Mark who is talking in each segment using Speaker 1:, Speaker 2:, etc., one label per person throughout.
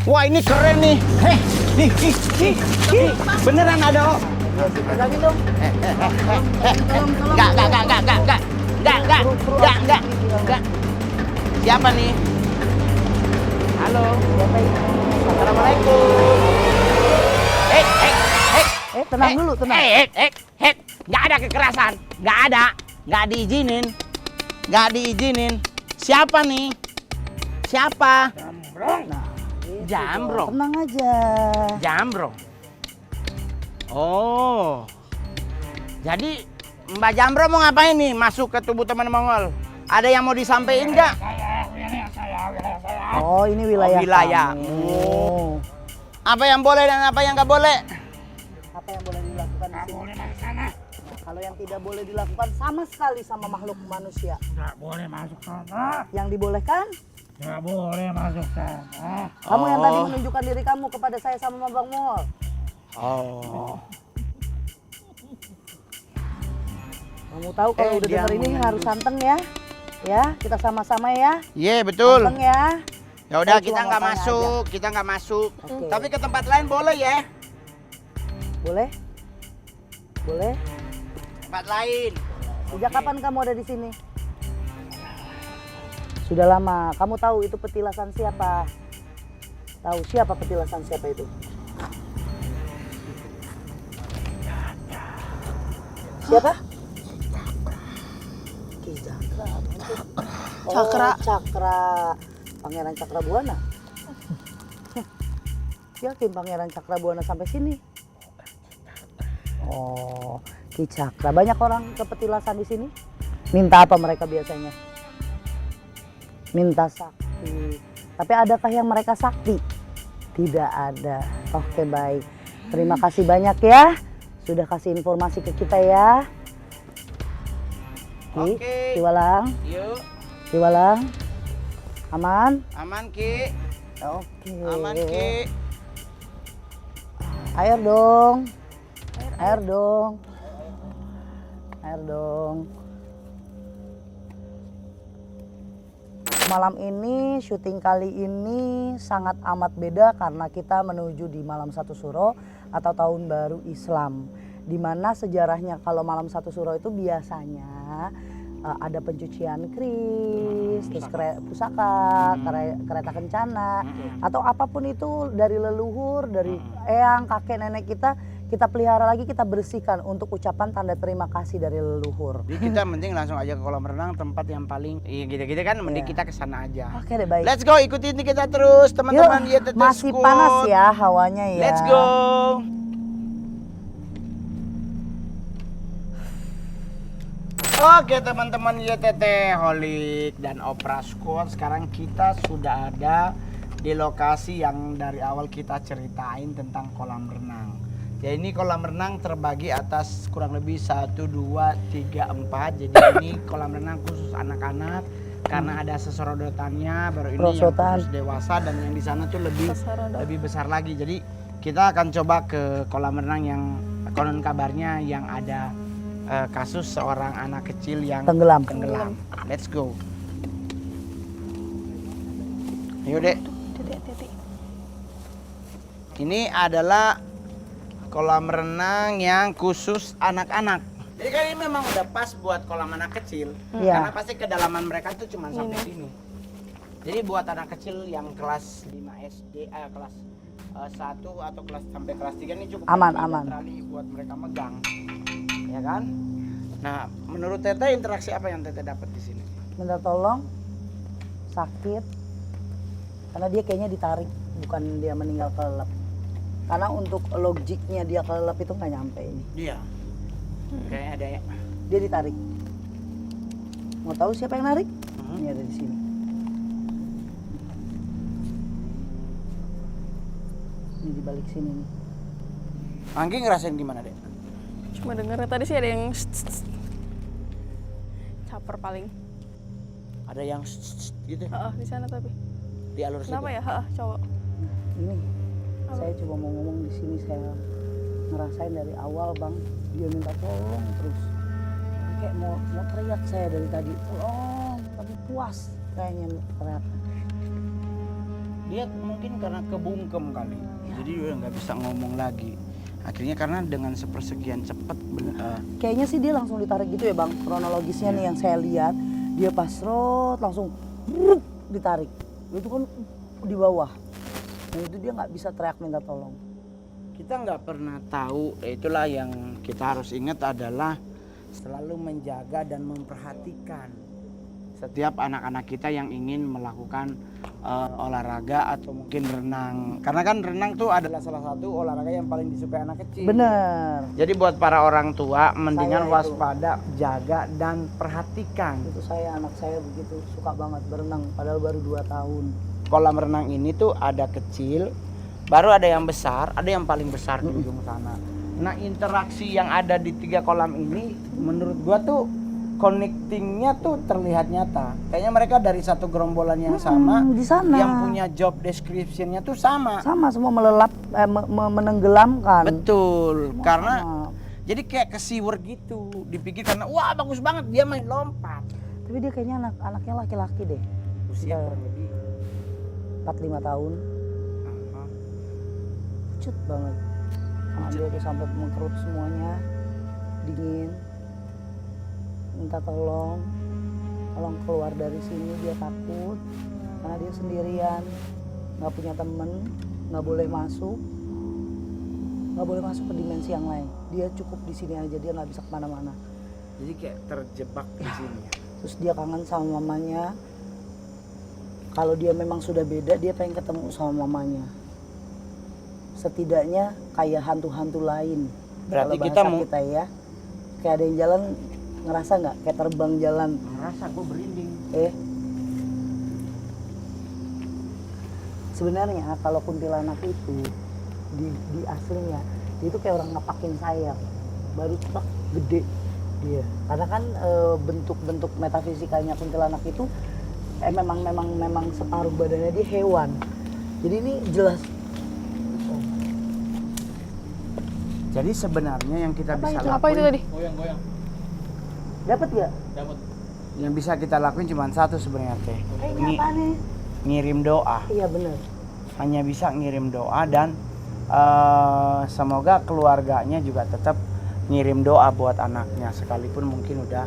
Speaker 1: Wah ini keren nih. Nih, beneran ada.
Speaker 2: Pegangin dong.
Speaker 1: Enggak. Siapa nih? Halo. Assalamualaikum.
Speaker 2: Tenang dulu, tenang.
Speaker 1: Nggak ada kekerasan. Nggak ada. Nggak diizinin. Siapa nih? Siapa? Jambrong.
Speaker 2: Tenang aja.
Speaker 1: Jambrong. Oh. Jadi Mbak Jambrong mau ngapain nih masuk ke tubuh teman Mongol? Ada yang mau disampaikan nggak?
Speaker 2: Oh, ini wilayah.
Speaker 1: Wilayah.
Speaker 2: Kamu.
Speaker 1: Apa yang boleh dan apa yang nggak boleh?
Speaker 2: Apa yang boleh dilakukan di sini? Kalau yang tidak boleh dilakukan sama sekali sama makhluk manusia.
Speaker 3: Nggak boleh masuk sana.
Speaker 2: Yang dibolehkan?
Speaker 3: Nggak boleh masuk sana.
Speaker 2: Kamu yang tadi menunjukkan diri kamu kepada saya sama Bang Mol.
Speaker 1: Oh.
Speaker 2: Kamu tahu kalau udah
Speaker 1: dia
Speaker 2: denger ini
Speaker 1: mau
Speaker 2: harus santeng ya. Ya, kita sama-sama ya.
Speaker 1: Iya betul.
Speaker 2: Santeng ya.
Speaker 1: Ya udah
Speaker 2: Saya
Speaker 1: kita
Speaker 2: cuma
Speaker 1: nggak
Speaker 2: mau tanya
Speaker 1: masuk, kita nggak masuk.
Speaker 2: Oke.
Speaker 1: Tapi ke tempat lain boleh ya?
Speaker 2: Boleh? Boleh?
Speaker 1: Tempat lain.
Speaker 2: Sejak kapan kamu ada di sini? Sudah lama. Kamu tahu itu petilasan siapa? Tahu siapa petilasan siapa itu? Siapa? Ki Cakra.
Speaker 4: Cakra.
Speaker 2: Oh, Cakra. Pangeran Cakrabuana. Yakin Pangeran Cakrabuana sampai sini? Oh, Ki Cakra. Banyak orang ke petilasan di sini. Minta apa mereka biasanya? Minta sakti. Tapi adakah yang mereka sakti? Tidak ada. Oke, baik. Terima kasih banyak ya. Sudah kasih informasi ke kita ya. Ki,
Speaker 1: Oke.
Speaker 2: Ki Walang.
Speaker 1: Yuk,
Speaker 2: Ki Walang. Aman?
Speaker 1: aman Ki.
Speaker 2: Oke.
Speaker 1: Aman Ki.
Speaker 2: Air dong. Air dong. Air dong. Malam ini, syuting kali ini sangat amat beda karena kita menuju di malam satu suro atau tahun baru Islam. Dimana sejarahnya kalau malam satu suro itu biasanya ada pencucian kris, terus pusaka, kereta kencana, atau apapun itu dari leluhur, dari eyang, kakek, nenek kita pelihara lagi, kita bersihkan untuk ucapan tanda terima kasih dari leluhur.
Speaker 1: Jadi kita mending langsung aja ke kolam renang, tempat yang paling gitu-gitu kan, mending kita ke sana aja.
Speaker 2: Oke deh, baik.
Speaker 1: Let's go, ikutin kita terus teman-teman
Speaker 2: Yuk,
Speaker 1: YTT
Speaker 2: masih
Speaker 1: Squad.
Speaker 2: panas ya hawanya ya.
Speaker 1: Let's go. Oke teman-teman YTT Holik dan Opera Squad, sekarang kita sudah ada di lokasi yang dari awal kita ceritain tentang kolam renang. Jadi ini kolam renang terbagi atas kurang lebih 1, 2, 3, 4. Jadi ini kolam renang khusus anak-anak karena ada sesorodotannya. Baru ini yang khusus dewasa dan yang di sana tuh lebih besar lagi. Jadi kita akan coba ke kolam renang yang konon kabarnya yang ada kasus seorang anak kecil yang
Speaker 2: Tenggelam.
Speaker 1: Let's go. Ayo dek. Ini adalah kolam renang yang khusus anak-anak. Jadi kan ini memang udah pas buat kolam anak kecil.
Speaker 2: Iya.
Speaker 1: Karena pasti kedalaman mereka tuh cuma sampai sini. Jadi buat anak kecil yang kelas 5 SD, kelas 1 atau kelas sampai kelas 3 ini cukup
Speaker 2: Aman.
Speaker 1: kali buat mereka megang. Ya kan? Nah, menurut Teteh interaksi apa yang Teteh dapat di sini?
Speaker 2: Minta tolong, sakit, karena dia kayaknya ditarik, bukan dia meninggal kelelep. Karena untuk logiknya dia kelelep itu nggak nyampe ini.
Speaker 1: Iya. Kayaknya ada ya.
Speaker 2: Dia ditarik. Mau tahu siapa yang narik? Ini ada di sini. Ini di balik sini nih.
Speaker 1: Anggi ngerasain gimana dek?
Speaker 4: Cuma dengar tadi sih ada yang caper paling.
Speaker 1: Ada yang gitu
Speaker 4: Di sana tapi.
Speaker 1: di alur situ.
Speaker 4: Kenapa ya? Cowok.
Speaker 2: Ini saya coba mau ngomong di sini, saya ngerasain dari awal bang, dia minta tolong terus. Kayak mau teriak saya dari tadi, tolong, tapi puas kayaknya teriak.
Speaker 1: Dia mungkin karena kebungkem kali, jadi udah nggak bisa ngomong lagi. Akhirnya karena dengan sepersekian cepet,
Speaker 2: Kayaknya sih dia langsung ditarik gitu ya bang, kronologisnya nih yang saya lihat. Dia pas rot langsung bruk, ditarik. Itu kan di bawah. Dan itu dia nggak bisa teriak minta tolong.
Speaker 1: kita nggak pernah tahu. Itulah yang kita harus ingat adalah selalu menjaga dan memperhatikan setiap anak-anak kita yang ingin melakukan olahraga atau mungkin renang. Karena kan renang tuh adalah salah satu olahraga yang paling disukai anak kecil.
Speaker 2: Bener.
Speaker 1: Jadi buat para orang tua mendingan
Speaker 2: Saya itu.
Speaker 1: waspada, jaga dan perhatikan.
Speaker 2: Itu anak saya begitu suka banget berenang padahal baru 2 tahun.
Speaker 1: Kolam renang ini tuh ada kecil, baru ada yang besar, ada yang paling besar di ujung sana. Nah, interaksi yang ada di 3 kolam ini menurut gua tuh connectingnya tuh terlihat nyata. Kayaknya mereka dari satu gerombolan yang sama,
Speaker 2: di sana.
Speaker 1: yang punya job description-nya tuh sama.
Speaker 2: Sama semua melelap, menenggelamkan.
Speaker 1: Betul, karena
Speaker 2: Sama.
Speaker 1: jadi kayak ke seaward gitu. Dipikir karena wah bagus banget dia main lompat.
Speaker 2: Tapi dia kayaknya anaknya laki-laki deh.
Speaker 1: Usia
Speaker 2: Udah
Speaker 1: kurang lebih
Speaker 2: 4-5 tahun. Pucet banget. Tangan dia tuh sampai mengkerut semuanya. Dingin. Minta tolong keluar dari sini, dia takut karena dia sendirian, nggak punya temen, nggak boleh masuk ke dimensi yang lain. Dia cukup di sini aja, dia nggak bisa kemana-mana.
Speaker 1: Jadi kayak terjebak di sini.
Speaker 2: Terus dia kangen sama mamanya. Kalau dia memang sudah beda, dia pengen ketemu sama mamanya. Setidaknya kayak hantu-hantu lain.
Speaker 1: Berarti
Speaker 2: Kalau
Speaker 1: kita
Speaker 2: bahasa kita ya, kayak ada yang jalan, ngerasa nggak kayak terbang jalan?
Speaker 1: merasa gue berinding.
Speaker 2: Sebenarnya kalau kuntilanak itu di aslinya dia itu kayak orang ngapakin sayap, baru cepat gede dia. Karena kan bentuk-bentuk metafisikanya kuntilanak itu memang separuh badannya dia hewan. Jadi ini jelas.
Speaker 1: Jadi sebenarnya yang kita bisa lakuin,
Speaker 4: Apa itu tadi?
Speaker 2: Dapat nggak?
Speaker 1: yang bisa kita lakuin cuma satu sebenarnya teh.
Speaker 2: Ini apa nih?
Speaker 1: Ngirim doa.
Speaker 2: Iya benar.
Speaker 1: Hanya bisa ngirim doa dan semoga keluarganya juga tetap ngirim doa buat anaknya sekalipun mungkin udah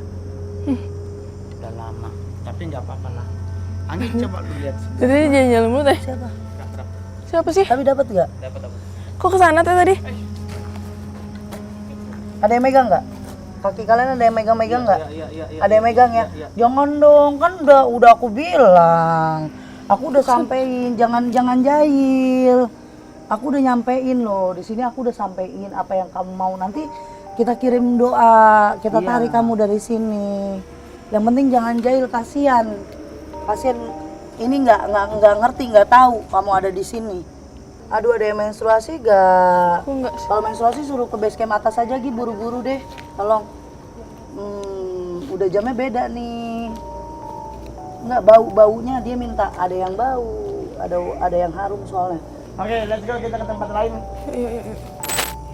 Speaker 1: lama. Tapi nggak apa-apa lah. Angin coba lu lihat.
Speaker 4: Tadi dia jalan-jalan mulu teh.
Speaker 2: Siapa?
Speaker 4: Siapa sih?
Speaker 2: Tapi dapat nggak?
Speaker 4: Kok kesana teh tadi?
Speaker 2: Ada yang megang nggak? Kaki kalian ada yang megang-megang nggak? Ada yang megang ya? Jangan dong, kan udah aku bilang. Aku udah sampein, jangan jahil. Aku udah nyampein loh. Di sini aku udah sampein apa yang kamu mau. Nanti kita kirim doa, kita tarik kamu dari sini. Yang penting jangan jahil, kasihan. Pasien ini nggak ngerti, nggak tahu kamu ada di sini. Aduh, ada yang menstruasi gak?
Speaker 4: Aku enggak.
Speaker 2: Kalau menstruasi suruh ke base camp atas aja Gi, buru-buru deh. Tolong. Udah jamnya beda nih. Enggak, baunya dia minta ada yang bau, ada yang harum soalnya.
Speaker 1: Oke, let's go kita ke tempat lain.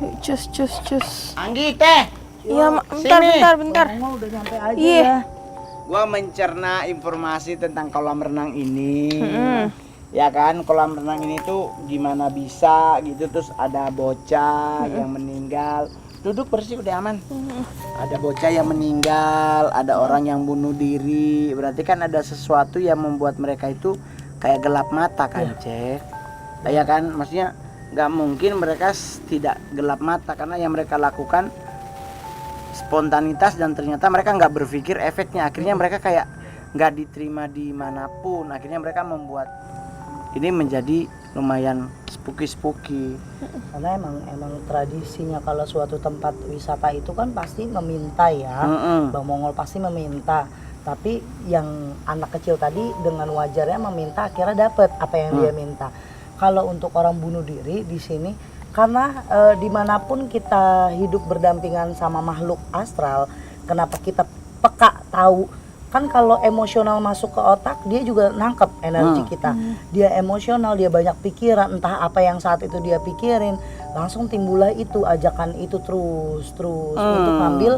Speaker 4: Yuk, cus.
Speaker 1: Anggi teh.
Speaker 4: Iya,
Speaker 1: sini.
Speaker 4: bentar.
Speaker 2: Kamu udah nyampe aja
Speaker 4: Iya.
Speaker 2: ya.
Speaker 1: Gua mencerna informasi tentang kolam renang ini. Ya kan, kolam renang ini tuh gimana bisa gitu, terus ada bocah yang meninggal. Duduk bersih udah aman. Ada bocah yang meninggal, ada orang yang bunuh diri. Berarti kan ada sesuatu yang membuat mereka itu kayak gelap mata kan, Cek. Ya kan, maksudnya nggak mungkin mereka tidak gelap mata karena yang mereka lakukan spontanitas dan ternyata mereka nggak berpikir efeknya. Akhirnya mereka kayak nggak diterima dimanapun. Akhirnya mereka membuat ini menjadi lumayan spooky.
Speaker 2: Karena emang tradisinya kalau suatu tempat wisata itu kan pasti meminta ya. Bang Mongol pasti meminta. Tapi yang anak kecil tadi dengan wajarnya meminta, akhirnya dapat apa yang dia minta. Kalau untuk orang bunuh diri di sini, karena dimanapun kita hidup berdampingan sama makhluk astral, kenapa kita peka tahu? Kan kalau emosional masuk ke otak, dia juga nangkep energi kita. Dia emosional, dia banyak pikiran, entah apa yang saat itu dia pikirin, langsung timbullah itu ajakan itu terus untuk ngambil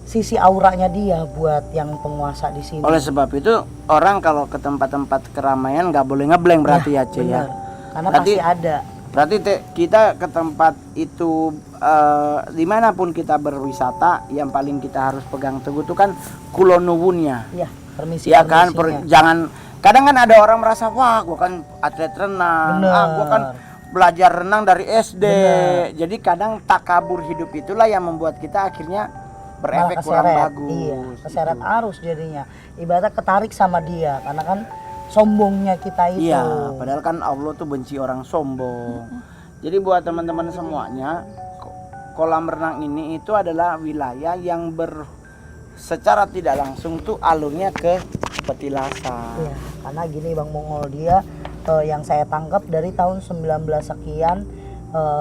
Speaker 2: sisi auranya dia buat yang penguasa di sini.
Speaker 1: Oleh sebab itu orang kalau ke tempat-tempat keramaian nggak boleh ngeblank berarti ya, Ce ya.
Speaker 2: Benar. Karena
Speaker 1: Berarti-
Speaker 2: pasti ada.
Speaker 1: Berarti kita ke tempat itu dimanapun kita berwisata, yang paling kita harus pegang teguh itu kan kulonuwunnya.
Speaker 2: Iya, permisi.
Speaker 1: Ya kan,
Speaker 2: permisinya.
Speaker 1: jangan kadang kan ada orang merasa wah gua kan atlet renang,
Speaker 2: Bener.
Speaker 1: gua kan belajar renang dari SD.
Speaker 2: Bener.
Speaker 1: Jadi kadang takabur hidup itulah yang membuat kita akhirnya berefek
Speaker 2: Malah
Speaker 1: kurang
Speaker 2: keseret.
Speaker 1: bagus.
Speaker 2: Iya, keseret
Speaker 1: gitu.
Speaker 2: arus jadinya. Ibaratnya ketarik sama dia karena kan sombongnya kita itu.
Speaker 1: Iya, padahal kan Allah tuh benci orang sombong. Jadi buat teman-teman semuanya, kolam renang ini itu adalah wilayah yang secara tidak langsung tuh alurnya ke petilasan.
Speaker 2: Iya, karena gini Bang Mongol, dia yang saya tangkap dari tahun 19 sekian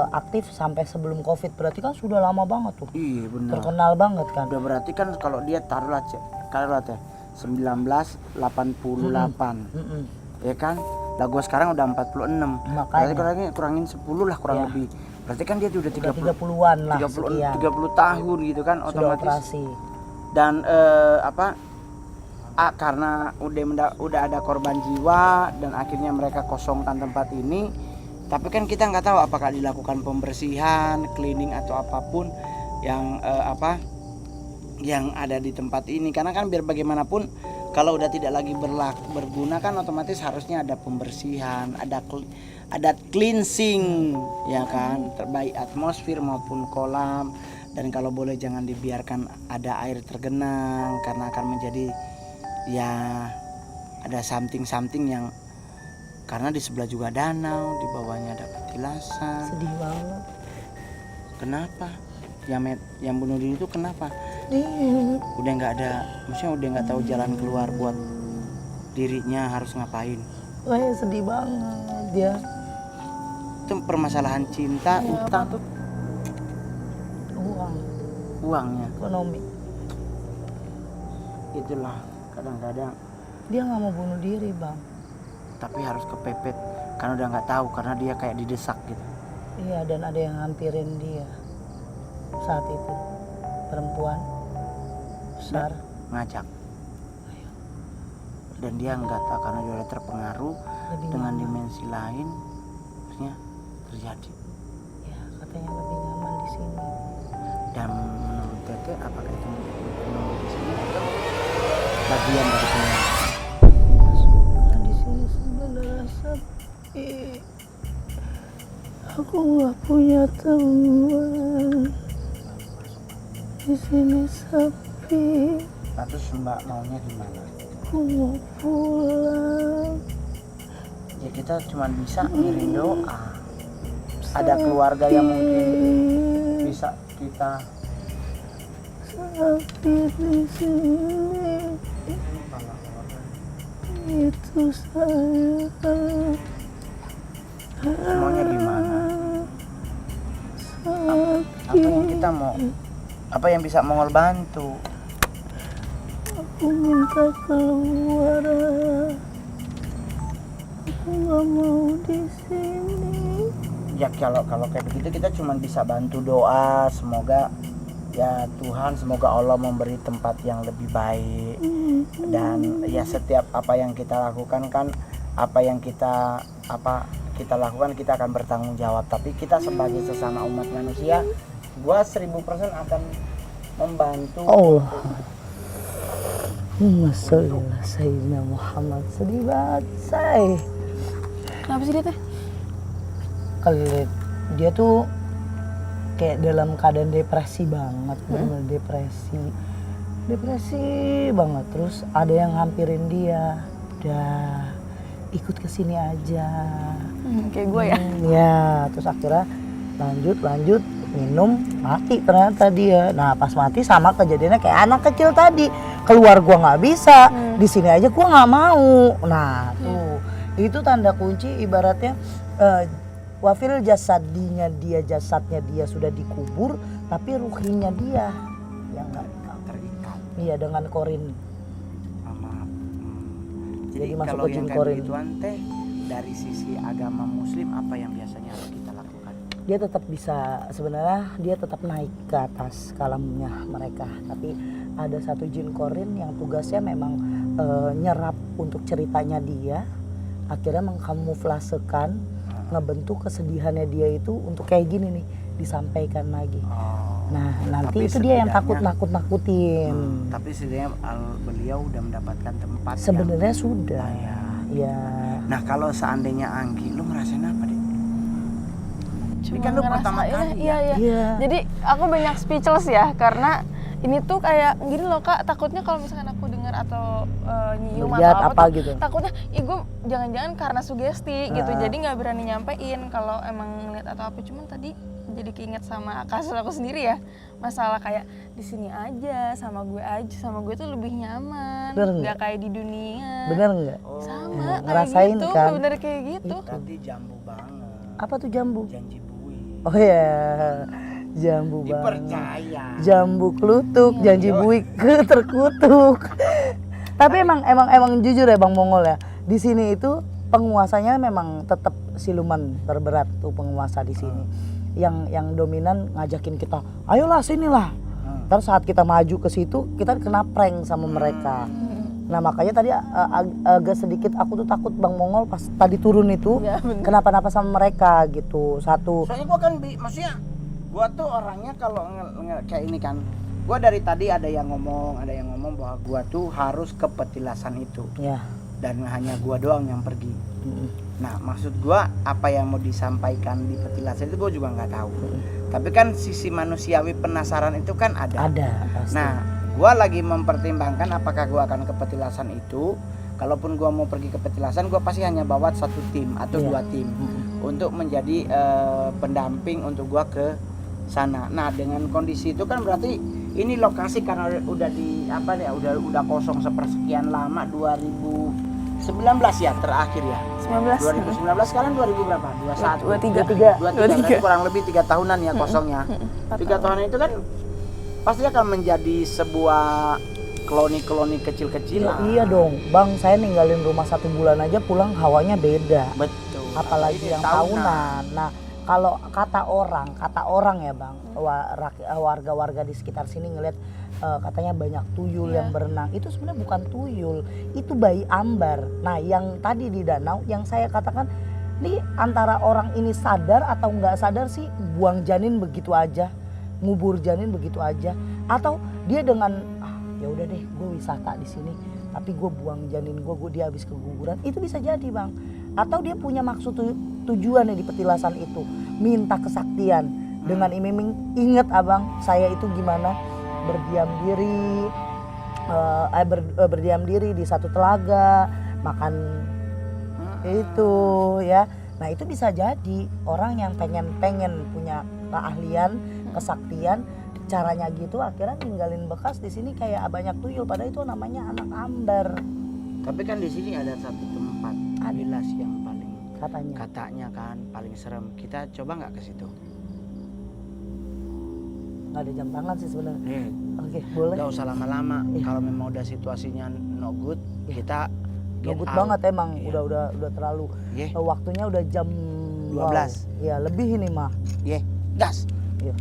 Speaker 2: aktif sampai sebelum Covid, berarti kan sudah lama banget tuh.
Speaker 1: Iya benar.
Speaker 2: Terkenal banget kan.
Speaker 1: Udah berarti kan kalau dia taruhlah teh 1988,
Speaker 2: Mm-mm.
Speaker 1: ya kan? Lah gua sekarang udah 46. Berarti
Speaker 2: Makanya
Speaker 1: kurangin 10 lah kurang
Speaker 2: Iya.
Speaker 1: lebih. Berarti kan dia udah
Speaker 2: udah
Speaker 1: 30
Speaker 2: 30-an lah
Speaker 1: 30
Speaker 2: sekian
Speaker 1: 30 tahun gitu kan
Speaker 2: sudah
Speaker 1: otomatis.
Speaker 2: operasi.
Speaker 1: Dan karena udah ada korban jiwa dan akhirnya mereka kosongkan tempat ini, tapi kan kita nggak tahu apakah dilakukan pembersihan, cleaning atau apapun yang yang ada di tempat ini, karena kan biar bagaimanapun kalau udah tidak lagi berguna kan otomatis harusnya ada pembersihan, ada cleansing, ya kan, terbaik atmosfer maupun kolam. Dan kalau boleh jangan dibiarkan ada air tergenang karena akan menjadi ya ada something yang karena di sebelah juga danau, di bawahnya ada petilasan.
Speaker 2: Sedih banget.
Speaker 1: Kenapa? Yang bunuh diri itu kenapa? Udah nggak ada, maksudnya udah nggak tahu jalan keluar buat dirinya harus ngapain.
Speaker 2: Kayak sedih banget dia.
Speaker 1: Itu permasalahan cinta, utang tuh uangnya.
Speaker 2: Ekonomi.
Speaker 1: Itulah kadang-kadang,
Speaker 2: Dia nggak mau bunuh diri Bang.
Speaker 1: tapi harus kepepet karena udah nggak tahu, karena dia kayak didesak gitu.
Speaker 2: Iya, dan ada yang hampirin dia saat itu, perempuan besar.
Speaker 1: Ngajak. Dan dia nggak tahu karena dia udah terpengaruh
Speaker 2: Lebih
Speaker 1: dengan
Speaker 2: nyaman.
Speaker 1: dimensi lain, maksudnya terjadi.
Speaker 2: Ya, katanya lebih nyaman di sini.
Speaker 1: Dan menurut Tete, apakah itu menjadi di sini atau bagian dari penyakit?
Speaker 2: Karena di sini sebenarnya sepi. Aku nggak punya teman. Di sini sepi.
Speaker 1: Nah, terus Mbak maunya gimana?
Speaker 2: Aku mau pulang.
Speaker 1: Ya kita cuma bisa ngirim doa. Ada keluarga yang mungkin bisa kita
Speaker 2: Tapi di sini itu saya.
Speaker 1: maunya gimana? Apa yang kita mau? Apa yang bisa Mongol bantu?
Speaker 2: Aku minta keluar. Aku nggak mau di sini.
Speaker 1: Ya kalau kayak begitu kita cuma bisa bantu doa, semoga ya Tuhan, semoga Allah memberi tempat yang lebih baik. Dan ya setiap apa yang kita lakukan kan, apa yang kita lakukan kita akan bertanggung jawab. Tapi kita sebagai sesama umat manusia, gua 1000% akan membantu.
Speaker 2: Allah. Masalah Sayyidina Muhammad. Sedih banget say.
Speaker 4: Kenapa sih dia teh?
Speaker 2: Kali dia tuh kayak dalam keadaan depresi banget, bener-bener depresi banget. Terus ada yang hampirin dia, udah ikut ke sini aja.
Speaker 4: Kayak gue ya.
Speaker 2: Ya, terus akhirnya lanjut minum, mati ternyata dia. Nah pas mati sama kejadiannya kayak anak kecil tadi, keluar gua nggak bisa, di sini aja gua nggak mau. Nah tuh itu tanda kunci ibaratnya wafil jasadnya dia sudah dikubur, tapi ruhinya dia yang nggak
Speaker 1: terikat.
Speaker 2: Iya dengan korin.
Speaker 1: Maaf.
Speaker 2: Jadi masuk
Speaker 1: kalau
Speaker 2: ke
Speaker 1: yang
Speaker 2: jin
Speaker 1: kayak
Speaker 2: korin.
Speaker 1: begituan teh, dari sisi agama Muslim apa yang biasanya harus kita lakukan?
Speaker 2: dia tetap bisa, sebenarnya dia tetap naik ke atas kalamnya mereka, tapi ada satu jin korin yang tugasnya memang nyerap untuk ceritanya dia, akhirnya mengkamuflasekan, ngebentuk kesedihannya dia itu untuk kayak gini nih, disampaikan lagi. Nah nanti
Speaker 1: Tapi
Speaker 2: itu dia yang
Speaker 1: setidaknya-
Speaker 2: takut nakut-nakutin.
Speaker 1: Tapi setidaknya beliau udah mendapatkan tempat.
Speaker 2: Sebenarnya sudah,
Speaker 1: layak.
Speaker 2: ya.
Speaker 1: Nah kalau seandainya Anggi, lu ngerasain apa deh?
Speaker 4: Cuma
Speaker 1: kan lu pertama
Speaker 4: ngerasain,
Speaker 1: kali
Speaker 4: iya, iya.
Speaker 2: Iya.
Speaker 4: Jadi aku banyak speechless ya, karena ini tuh kayak gini loh Kak, takutnya kalau misalkan aku dengar atau nyium
Speaker 2: Lihat
Speaker 4: atau
Speaker 2: apa
Speaker 4: tuh,
Speaker 2: gitu.
Speaker 4: takutnya gue jangan-jangan karena sugesti gitu,
Speaker 2: Ah.
Speaker 4: jadi nggak berani nyampein kalau emang ngeliat atau apa. Cuman tadi jadi keinget sama kasus aku sendiri ya, masalah kayak di sini aja sama gue tuh lebih nyaman,
Speaker 2: Bener
Speaker 4: nggak kayak di dunia.
Speaker 2: Bener nggak?
Speaker 4: Sama
Speaker 2: Ya,
Speaker 4: kayak
Speaker 2: ngerasain
Speaker 4: gitu,
Speaker 2: kan?
Speaker 4: bener kayak gitu.
Speaker 1: Tadi jambu banget.
Speaker 2: Apa tuh jambu?
Speaker 1: Janji bui.
Speaker 2: Oh ya, jambu banget.
Speaker 1: Dipercaya.
Speaker 2: Jambu klutuk, janji buik terkutuk. Tapi emang jujur ya Bang Mongol ya. Di sini itu penguasanya memang tetap siluman terberat tuh penguasa di sini. Yang dominan ngajakin kita, ayolah sinilah. Terus saat kita maju ke situ, kita kena prank sama mereka. Nah makanya tadi agak sedikit aku tuh takut Bang Mongol pas tadi turun itu
Speaker 4: Iya, bener.
Speaker 2: kenapa-napa sama mereka gitu. Satu,
Speaker 1: Soalnya gua kan maksudnya gua tuh orangnya kalau kayak ini kan, gua dari tadi ada yang ngomong bahwa gua tuh harus ke petilasan itu
Speaker 2: ya.
Speaker 1: dan hanya gua doang yang pergi. Nah maksud gua apa yang mau disampaikan di petilasan itu gua juga nggak tahu. Tapi kan sisi manusiawi penasaran itu kan ada.
Speaker 2: Ada pasti.
Speaker 1: Nah gua lagi mempertimbangkan apakah gua akan ke petilasan itu. Kalaupun gua mau pergi ke petilasan, gua pasti hanya bawa satu tim atau
Speaker 2: Iya.
Speaker 1: 2 tim untuk menjadi pendamping untuk gua ke sana. Nah dengan kondisi itu kan berarti ini lokasi karena udah di apa ya, udah kosong sepersekian lama, 2019 ya terakhir ya.
Speaker 4: 19.
Speaker 1: 2019 sekarang 2000 berapa?
Speaker 4: 23.
Speaker 1: 23 berarti kurang lebih 3 tahunan ya kosongnya. 3 tahunan itu kan pasti akan menjadi sebuah koloni-koloni kecil-kecil lah.
Speaker 2: Iya dong, Bang, saya ninggalin rumah 1 bulan aja pulang hawanya beda.
Speaker 1: Betul.
Speaker 2: Apalagi
Speaker 1: Ini
Speaker 2: yang tahunan. Nah, kalau kata orang ya Bang, warga-warga di sekitar sini ngelihat katanya banyak tuyul
Speaker 4: Iya.
Speaker 2: yang berenang. Itu sebenarnya bukan tuyul, itu bayi ambar. Nah, yang tadi di danau yang saya katakan, nih antara orang ini sadar atau nggak sadar sih buang janin begitu aja, ngubur janin begitu aja, atau dia dengan ya udah deh gue wisata di sini tapi gue buang janin gue dia habis keguguran, itu bisa jadi Bang. Atau dia punya maksud tujuan di petilasan itu minta kesaktian dengan iming inget Abang saya itu gimana berdiam diri berdiam diri di satu telaga makan itu ya. Nah itu bisa jadi orang yang pengen punya keahlian kesaktian, caranya gitu akhirnya ninggalin bekas di sini kayak banyak tuyul, padahal itu namanya anak ambar
Speaker 1: Tapi kan di sini ada satu tempat Wilas yang paling
Speaker 2: katanya
Speaker 1: kan paling serem. Kita coba nggak ke situ?
Speaker 2: nggak ada jam tangan sih sebenarnya.
Speaker 1: Nih,
Speaker 2: Oke boleh.
Speaker 1: nggak usah lama-lama.
Speaker 2: Iya.
Speaker 1: Kalau memang udah situasinya no good, kita get
Speaker 2: Ngebut
Speaker 1: out.
Speaker 2: banget emang.
Speaker 1: Iya.
Speaker 2: Udah terlalu
Speaker 1: Ye,
Speaker 2: waktunya udah jam
Speaker 1: 12.
Speaker 2: Ya lebih ini mah.
Speaker 1: ye, gas.
Speaker 2: Iya.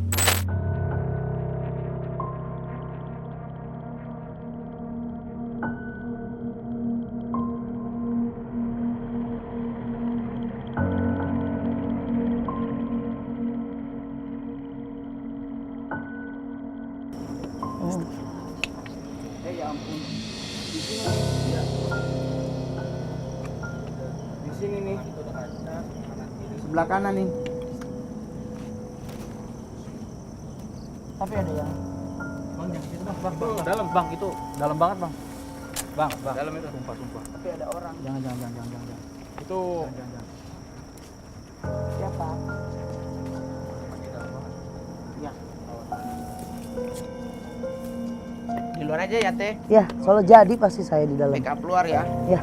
Speaker 1: Ya ampun. Di sini. Ya. Di sini nih. Sebelah kanan nih.
Speaker 2: Tapi ada yang
Speaker 3: Dalam bang, itu dalam banget bang. Bang.
Speaker 1: Dalam itu.
Speaker 3: Sumpah.
Speaker 1: Tapi ada orang.
Speaker 3: Jangan. Itu
Speaker 2: siapa?
Speaker 1: Ya. Di luar aja ya teh.
Speaker 2: Ya soalnya jadi pasti saya di dalam.
Speaker 1: Make up luar ya.
Speaker 2: Ya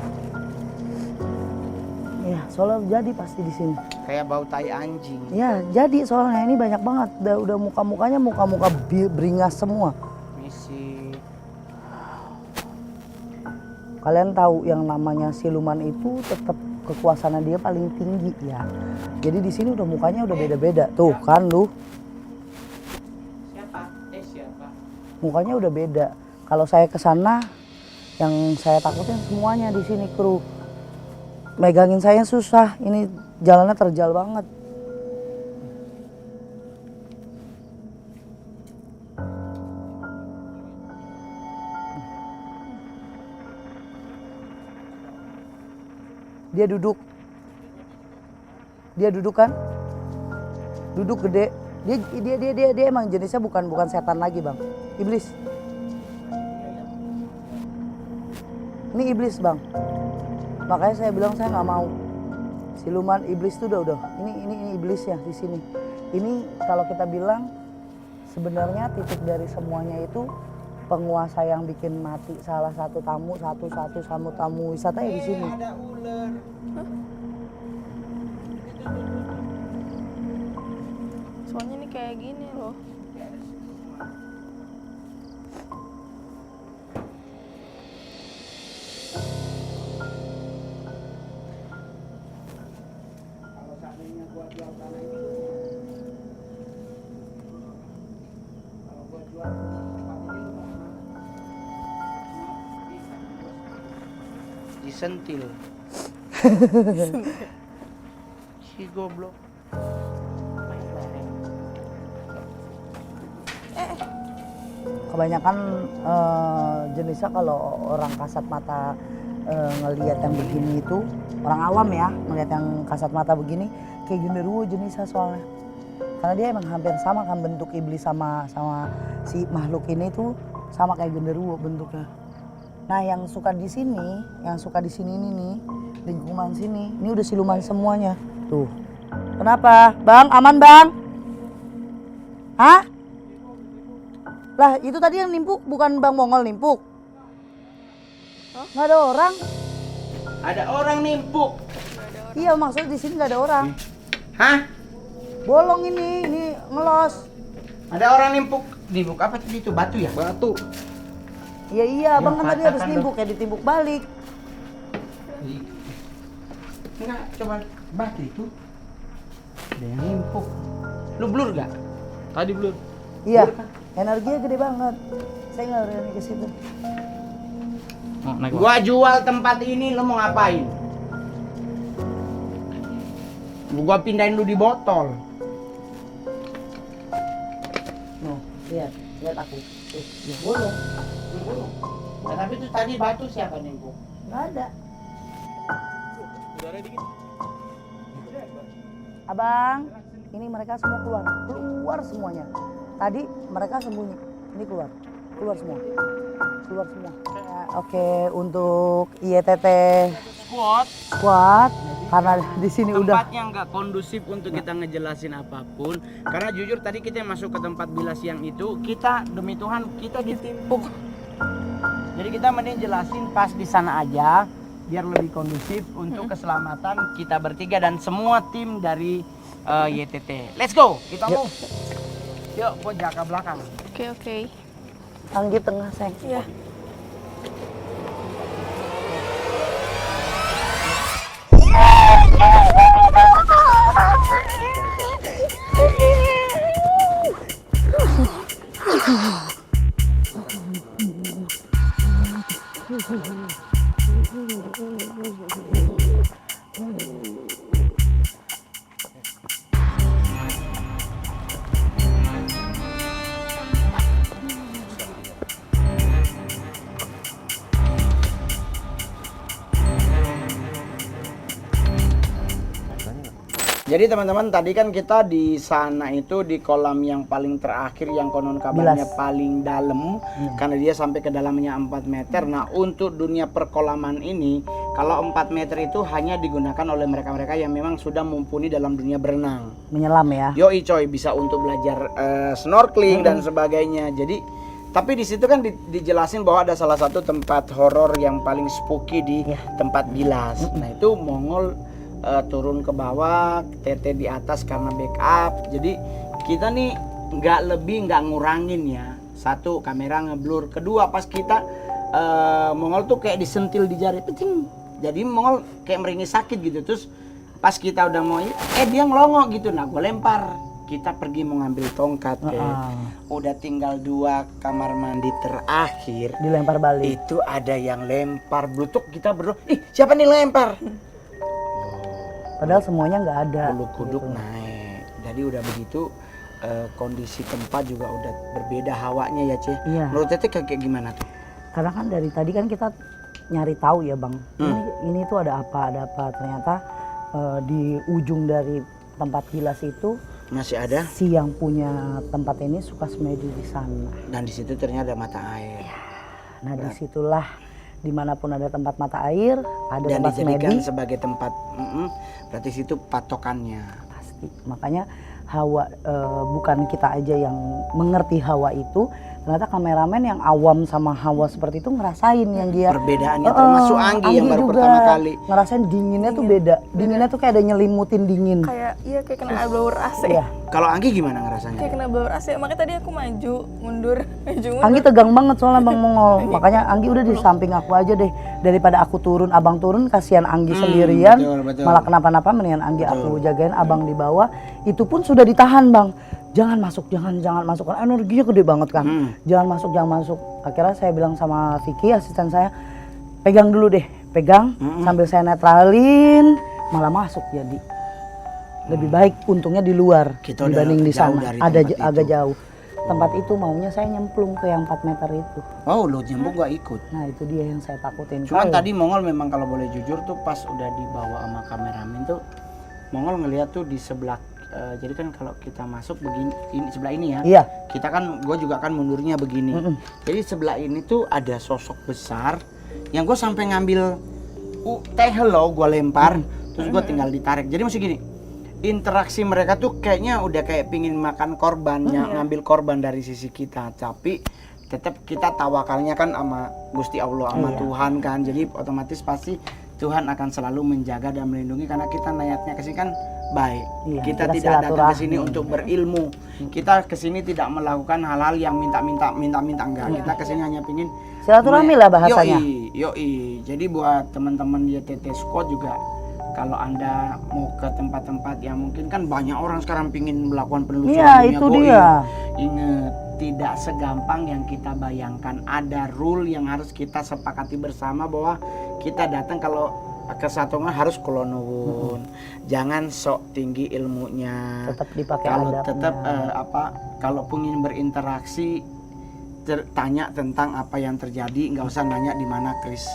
Speaker 2: soalnya jadi pasti di sini.
Speaker 1: Kayak bau tai anjing.
Speaker 2: Ya jadi soalnya ini banyak banget. Udah muka-mukanya muka-muka beringas semua.
Speaker 1: Misi.
Speaker 2: Kalian tahu yang namanya siluman itu tetap kekuasaan dia paling tinggi ya. Jadi di sini udah mukanya udah beda-beda tuh kan lu.
Speaker 1: Siapa?
Speaker 2: Mukanya udah beda. Kalau saya ke sana yang saya takutin semuanya di sini kru. Megangin saya susah. Ini jalannya terjal banget. Dia duduk kan? Duduk gede. Dia emang jenisnya bukan setan lagi, Bang. Iblis. Ini iblis, Bang. Makanya saya bilang saya nggak mau. Siluman iblis itu udah. Ini iblisnya di sini. Ini kalau kita bilang sebenarnya titik dari semuanya itu penguasa yang bikin mati salah satu tamu tamu wisata ya di sini.
Speaker 1: Ada ular.
Speaker 4: Soalnya ini kayak gini loh.
Speaker 1: Kalau seandainya gua jual tanah ini, kalau gua jual tempat ini lu mau kemana? Disentil. Si goblok.
Speaker 2: Kebanyakan jenisnya kalau orang kasat mata ngelihat yang begini itu orang awam ya melihat yang kasat mata begini kayak genderuwo jenisnya soalnya karena dia emang hampir sama kan bentuk iblis sama si makhluk ini tuh sama kayak genderuwo bentuknya. Nah yang suka di sini ini nih lingkungan sini ini udah siluman semuanya tuh. Kenapa bang? Aman bang? Hah? Lah itu tadi yang nimpuk bukan Bang Mongol nimpuk? Nggak ada orang?
Speaker 1: Ada orang nimpuk.
Speaker 2: Iya maksudnya di sini nggak ada orang.
Speaker 1: Hah?
Speaker 2: Bolong ini ngelos.
Speaker 1: Ada orang nimpuk. Nimpuk apa tadi itu? Batu ya?
Speaker 3: Batu.
Speaker 2: Iya Bang kan tadi habis
Speaker 1: katakan
Speaker 2: nimpuk ya ditimpuk balik.
Speaker 1: Enggak, coba batu itu. Ada yang nimpuk. Lu blur gak?
Speaker 3: Tadi belum.
Speaker 2: Iya. Energinya gede banget. Saya nggak berani ke situ.
Speaker 3: Oh, naik Bang.
Speaker 1: Gua jual tempat ini, lu mau ngapain? Gua pindahin lu di botol.
Speaker 2: Lihat aku.
Speaker 1: Bolong. Nah, tapi itu tadi batu siapa nimpuk?
Speaker 2: Nggak ada. Abang, ini mereka semua keluar semuanya. Tadi mereka sembunyi, ini keluar semua. Oke, untuk IETT squad karena di sini udah
Speaker 1: tempatnya nggak kondusif untuk kita ngejelasin apapun. Karena jujur tadi kita masuk ke tempat bilas yang itu, kita demi Tuhan kita ditimpuk. Jadi kita mending jelasin pas di sana aja, biar lebih kondusif untuk keselamatan kita bertiga dan semua tim dari YTT. Let's go, kita move. Yuk, gua jaga belakang.
Speaker 4: Oke.
Speaker 2: Anggi tengah, Seng.
Speaker 4: Iya.
Speaker 1: Jadi teman-teman tadi kan kita di sana itu di kolam yang paling terakhir yang konon kabarnya
Speaker 2: Bilas.
Speaker 1: paling dalam karena dia sampai ke dalamnya 4 meter. Nah untuk dunia perkolaman ini kalau 4 meter itu hanya digunakan oleh mereka-mereka yang memang sudah mumpuni dalam dunia berenang.
Speaker 2: Menyelam ya.
Speaker 1: Yoi coy bisa untuk belajar snorkeling dan sebagainya. Jadi tapi di situ kan dijelasin bahwa ada salah satu tempat horor yang paling spooky di tempat bilas. Nah itu Mongol turun ke bawah, TT di atas karena backup. Jadi kita nih nggak ngurangin ya. Satu kamera ngeblur, kedua pas kita Mongol tuh kayak disentil di jari, pecing. Jadi Mongol kayak meringis sakit gitu. Terus pas kita udah mau dia ngelongok gitu. Nah gue lempar. Kita pergi mau ngambil tongkat udah tinggal 2 kamar mandi terakhir.
Speaker 2: Dilempar balik.
Speaker 1: Itu ada yang lempar blutuk, kita berdua, siapa nih lempar?
Speaker 2: Padahal semuanya nggak ada.
Speaker 1: Bulu kuduk
Speaker 2: gitu.
Speaker 1: naik. Jadi udah begitu kondisi tempat juga udah berbeda hawanya ya Ce.
Speaker 2: Iya.
Speaker 1: Menurut Tete kayak gimana tuh?
Speaker 2: Karena kan dari tadi kan kita nyari tahu ya Bang. Ini tuh ada apa. Ternyata di ujung dari tempat kilas itu
Speaker 1: Masih ada
Speaker 2: si yang punya tempat ini suka semedi di sana.
Speaker 1: dan di situ ternyata ada mata air.
Speaker 2: Nah disitulah dimanapun ada tempat mata air, ada
Speaker 1: Dan
Speaker 2: tempat
Speaker 1: dijadikan
Speaker 2: semedi.
Speaker 1: sebagai tempat, berarti situ patokannya.
Speaker 2: Pasti. Makanya hawa bukan kita aja yang mengerti hawa itu. Ternyata kameramen yang awam sama hawa seperti itu ngerasain yang dia
Speaker 1: Perbedaannya termasuk Anggi yang baru
Speaker 2: juga
Speaker 1: pertama kali.
Speaker 2: ngerasain dinginnya tuh beda. Dinginnya tuh kayak ada nyelimutin dingin.
Speaker 4: Kayak kena blower AC.
Speaker 2: Iya.
Speaker 1: Kalau Anggi gimana ngerasanya?
Speaker 4: Kayak kena blower AC. Makanya tadi aku maju mundur.
Speaker 2: Anggi tegang banget soalnya Bang Mongol. Makanya Anggi udah di samping aku aja deh. Daripada aku turun, Abang turun, kasihan Anggi sendirian.
Speaker 1: betul.
Speaker 2: Malah kenapa-napa, mendingan Anggi aku jagain, Abang di bawah. Itu pun sudah ditahan Bang. Jangan masuk, jangan masuk. Kan energinya gede banget kan. Jangan masuk. Akhirnya saya bilang sama Vicky, asisten saya, pegang dulu deh. Pegang, sambil saya netralin, malah masuk jadi. Lebih baik untungnya di luar
Speaker 1: Kita udah
Speaker 2: dibanding di
Speaker 1: jauh
Speaker 2: sana.
Speaker 1: dari
Speaker 2: Ada
Speaker 1: tempat
Speaker 2: agak
Speaker 1: itu.
Speaker 2: jauh. Tempat itu maunya saya nyemplung ke yang 4 meter itu.
Speaker 1: Oh, lu nyambung gak ikut.
Speaker 2: Nah itu dia yang saya takutin.
Speaker 1: Cuman
Speaker 2: Kalau-
Speaker 1: tadi Mongol memang kalau boleh jujur tuh pas udah dibawa sama kameramen tuh Mongol ngeliat tuh di sebelah jadi kan kalau kita masuk begini ini sebelah ini ya.
Speaker 2: Iya.
Speaker 1: Kita kan gue juga kan mundurnya begini. Jadi sebelah ini tuh ada sosok besar yang gue sampai ngambil teh hello gue lempar terus gue tinggal ditarik. Jadi masih gini. Interaksi mereka tuh kayaknya udah kayak pingin makan korbannya, ngambil korban dari sisi kita. Tapi tetap kita tawakalnya kan sama Gusti Allah, sama Tuhan kan. Jadi otomatis pasti Tuhan akan selalu menjaga dan melindungi karena kita niatnya ke sini kan baik.
Speaker 2: Iya,
Speaker 1: kita
Speaker 2: kita
Speaker 1: tidak datang ke
Speaker 2: silaturahmi.
Speaker 1: sini untuk berilmu. Kita ke sini tidak melakukan hal-hal yang minta-minta enggak. Kita ke sini hanya pingin
Speaker 2: Silaturahmi lah bahasanya.
Speaker 1: Yoi. Jadi buat teman-teman YTT Squad juga kalau Anda mau ke tempat-tempat yang mungkin kan banyak orang sekarang pingin melakukan penelusuran
Speaker 2: Iya,
Speaker 1: dunia
Speaker 2: itu
Speaker 1: goib.
Speaker 2: dia.
Speaker 1: Ingat, tidak segampang yang kita bayangkan. Ada rule yang harus kita sepakati bersama bahwa kita datang kalau ke Satonga harus kulonuwun. Jangan sok tinggi ilmunya.
Speaker 2: Tetap dipakai
Speaker 1: Kalau
Speaker 2: adabnya.
Speaker 1: tetap kalau ingin berinteraksi tanya tentang apa yang terjadi, nggak usah nanya di mana Kris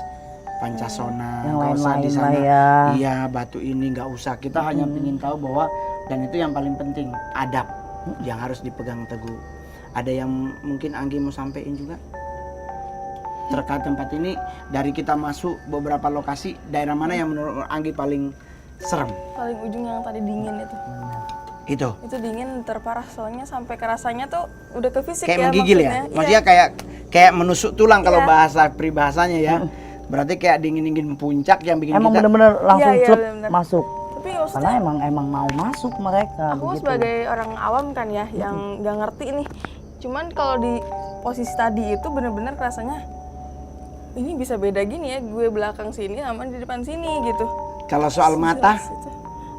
Speaker 1: Pancasona,
Speaker 2: Yang
Speaker 1: nggak usah di
Speaker 2: lain-lain
Speaker 1: sana.
Speaker 2: lah ya.
Speaker 1: Iya, batu ini nggak usah. Kita hanya ingin tahu bahwa dan itu yang paling penting adab yang harus dipegang teguh. Ada yang mungkin Anggi mau sampaikan juga terkait tempat ini. Dari kita masuk beberapa lokasi, daerah mana yang menurut Anggi paling serem?
Speaker 4: Paling ujung yang tadi dingin itu.
Speaker 1: Itu
Speaker 4: Dingin terparah soalnya sampai kerasanya tuh udah ke fisik
Speaker 1: kayak
Speaker 4: ya
Speaker 1: menggigil ya.
Speaker 4: maksudnya.
Speaker 1: Maksudnya kayak menusuk tulang kalau
Speaker 4: Iya.
Speaker 1: bahasa peribahasanya ya. Berarti kayak dingin-dingin puncak yang bikin
Speaker 2: Emang
Speaker 1: kita
Speaker 2: bener-bener langsung
Speaker 4: Iya,
Speaker 2: celup
Speaker 4: bener-bener.
Speaker 2: masuk.
Speaker 4: Tapi
Speaker 2: Karena
Speaker 4: maksudnya
Speaker 2: emang mau masuk mereka.
Speaker 4: aku
Speaker 2: begitu.
Speaker 4: sebagai orang awam kan ya yang nggak ngerti nih. Cuman kalau di posisi tadi itu bener-bener rasanya ini bisa beda gini ya, gue belakang sini sama di depan sini gitu.
Speaker 1: kalau soal mata
Speaker 4: Jelas itu.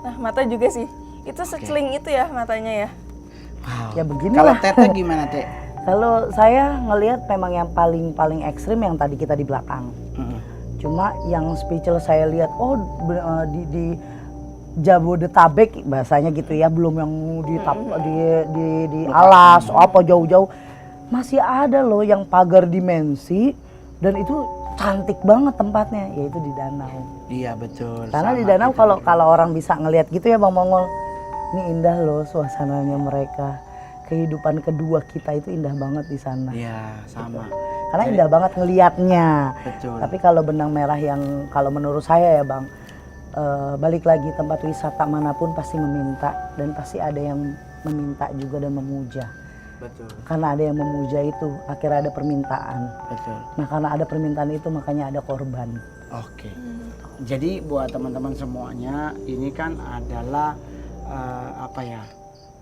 Speaker 4: Nah mata juga sih, itu seceling itu ya matanya ya.
Speaker 1: wow.
Speaker 2: Ya
Speaker 1: Kalau
Speaker 2: beginilah.
Speaker 1: Teteh gimana Teh?
Speaker 2: Kalau saya ngelihat memang yang paling ekstrim yang tadi kita di belakang. Cuma yang speechless saya lihat di Jabodetabek bahasanya gitu ya, belum yang di alas apa jauh-jauh masih ada loh yang pagar dimensi dan itu cantik banget tempatnya, yaitu di danau.
Speaker 1: Iya betul.
Speaker 2: Karena
Speaker 1: sama
Speaker 2: di danau
Speaker 1: kita juga.
Speaker 2: kalau orang bisa ngelihat gitu ya Bang Mongol, ini indah loh suasananya mereka. Kehidupan kedua kita itu indah banget di sana.
Speaker 1: Iya sama.
Speaker 2: Karena indah banget ngelihatnya.
Speaker 1: Betul.
Speaker 2: Tapi kalau benang merah yang kalau menurut saya ya Bang, balik lagi tempat wisata manapun pasti meminta dan pasti ada yang meminta juga dan memuja.
Speaker 1: Betul.
Speaker 2: Karena ada yang memuja itu akhirnya ada permintaan.
Speaker 1: Betul.
Speaker 2: Nah karena ada permintaan itu makanya ada korban.
Speaker 1: Oke. Jadi buat teman-teman semuanya ini kan adalah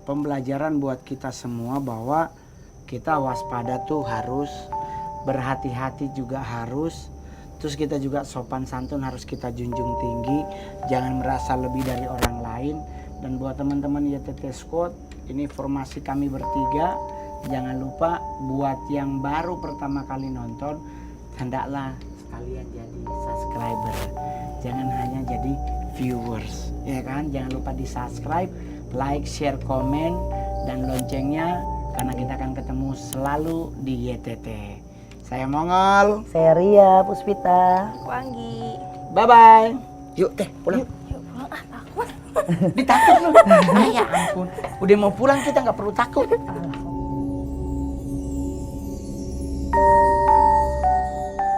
Speaker 1: pembelajaran buat kita semua bahwa kita waspada tuh harus, berhati-hati juga harus. Terus kita juga sopan santun harus kita junjung tinggi, jangan merasa lebih dari orang lain. Dan buat teman-teman YTT Squad, ini formasi kami bertiga. Jangan lupa buat yang baru pertama kali nonton, hendaklah sekalian jadi subscriber. Jangan hanya jadi viewers, ya kan? Jangan lupa di subscribe, like, share, komen, dan loncengnya, karena kita akan ketemu selalu di YTT. Saya Mongol.
Speaker 2: Saya Ria Puspita.
Speaker 4: Aku Anggi.
Speaker 1: Bye-bye. Yuk teh, pulang.
Speaker 4: Yuk pulang, takut.
Speaker 1: Ditakut lu. Ah, ya ampun. Udah mau pulang kita nggak perlu takut.